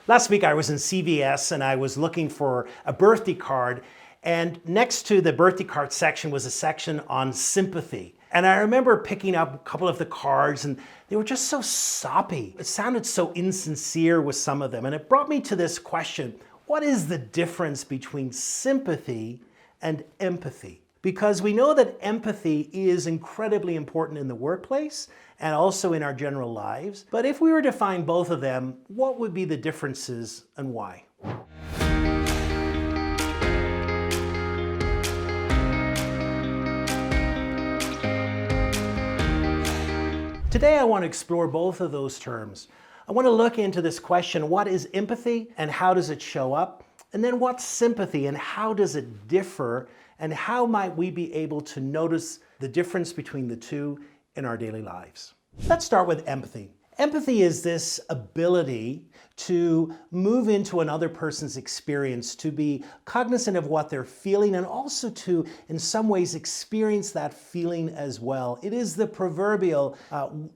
Last week I was in CVS and I was looking for a birthday card, and next to the birthday card section was a section on sympathy. And I remember picking up a couple of the cards and they were just so soppy. It sounded so insincere with some of them. And it brought me to this question: what is the difference between sympathy and empathy? Because we know that empathy is incredibly important in the workplace and also in our general lives. But if we were to find both of them, what would be the differences and why? Today I want to explore both of those terms. I want to look into this question: what is empathy and how does it show up? And then what's sympathy and how does it differ? And how might we be able to notice the difference between the two in our daily lives? Let's start with empathy. Empathy is this ability to move into another person's experience, to be cognizant of what they're feeling, and also to, in some ways, experience that feeling as well. It is the proverbial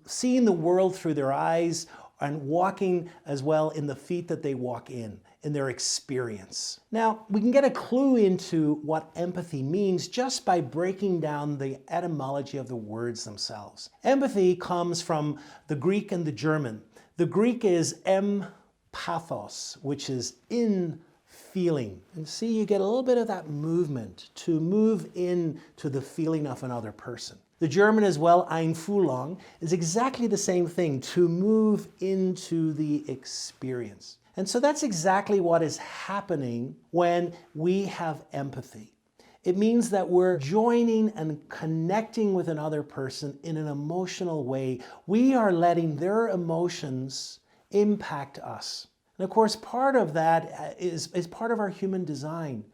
seeing the world through their eyes and walking as well in the feet that they walk in their experience. Now, we can get a clue into what empathy means just by breaking down the etymology of the words themselves. Empathy comes from the Greek and the German. The Greek is empathos, which is in feeling. And see, you get a little bit of that movement, to move into the feeling of another person. The German as well, Einfühlung, is exactly the same thing, to move into the experience. And so that's exactly what is happening when we have empathy. It means that we're joining and connecting with another person in an emotional way. We are letting their emotions impact us. And of course, part of that is part of our human design.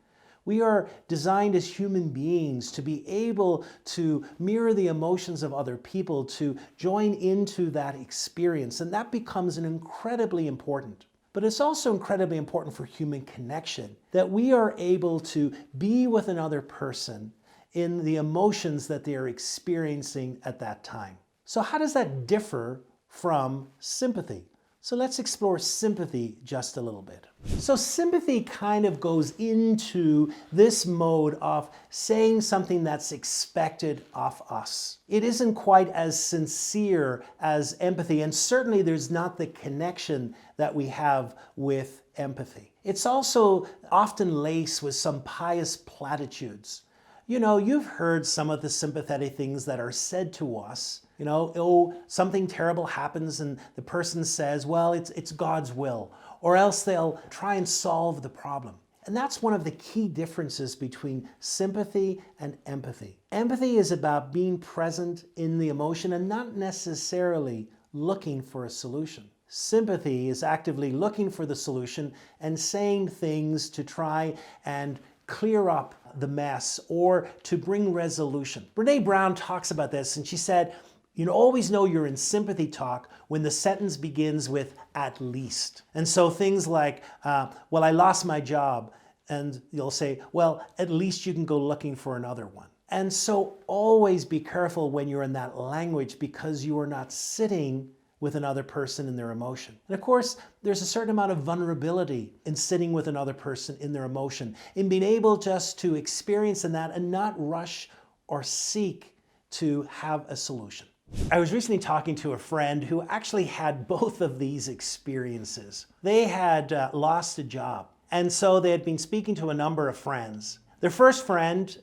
We are designed as human beings to be able to mirror the emotions of other people, to join into that experience. And that becomes incredibly important. But it's also incredibly important for human connection, that we are able to be with another person in the emotions that they are experiencing at that time. So how does that differ from sympathy? So let's explore sympathy just a little bit. So sympathy kind of goes into this mode of saying something that's expected of us. It isn't quite as sincere as empathy, and certainly there's not the connection that we have with empathy. It's also often laced with some pious platitudes. You know, you've heard some of the sympathetic things that are said to us. You know, oh, something terrible happens and the person says, well, it's God's will, or else they'll try and solve the problem. And that's one of the key differences between sympathy and empathy. Empathy is about being present in the emotion and not necessarily looking for a solution. Sympathy is actively looking for the solution and saying things to try and clear up the mess or to bring resolution. Brene Brown talks about this, and she said, you always know you're in sympathy talk when the sentence begins with "at least." And so things like, well, I lost my job. And you'll say, well, at least you can go looking for another one. And so always be careful when you're in that language, because you are not sitting with another person in their emotion. And of course, there's a certain amount of vulnerability in sitting with another person in their emotion, in being able just to experience in that and not rush or seek to have a solution. I was recently talking to a friend who actually had both of these experiences. They had lost a job, and so they had been speaking to a number of friends. Their first friend,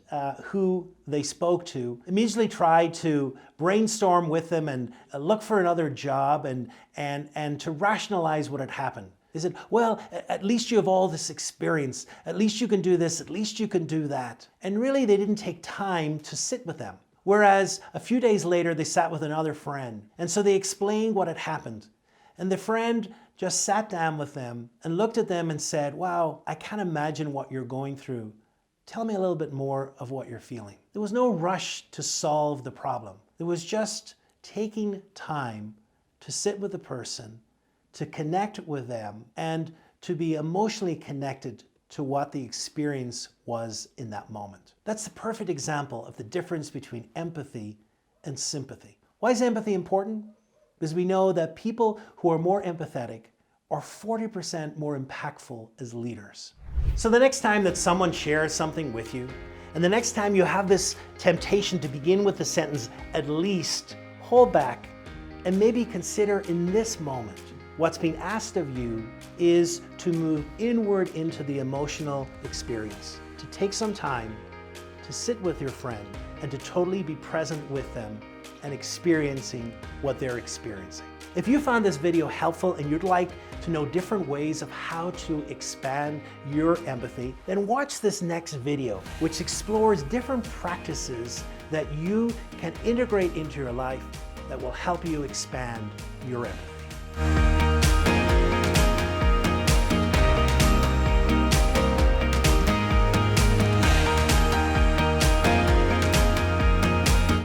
who they spoke to, immediately tried to brainstorm with them and look for another job and to rationalize what had happened. They said, well, at least you have all this experience. At least you can do this. At least you can do that. And really, they didn't take time to sit with them. Whereas a few days later, they sat with another friend. And so they explained what had happened. And the friend just sat down with them and looked at them and said, wow, I can't imagine what you're going through. Tell me a little bit more of what you're feeling. There was no rush to solve the problem. There was just taking time to sit with the person, to connect with them, and to be emotionally connected to what the experience was in that moment. That's the perfect example of the difference between empathy and sympathy. Why is empathy important? Because we know that people who are more empathetic or 40% more impactful as leaders? So the next time that someone shares something with you, and the next time you have this temptation to begin with the sentence, at least, hold back and maybe consider in this moment, what's being asked of you is to move inward into the emotional experience, to take some time to sit with your friend and to totally be present with them and experiencing what they're experiencing. If you found this video helpful and you'd like to know different ways of how to expand your empathy, then watch this next video, which explores different practices that you can integrate into your life that will help you expand your empathy.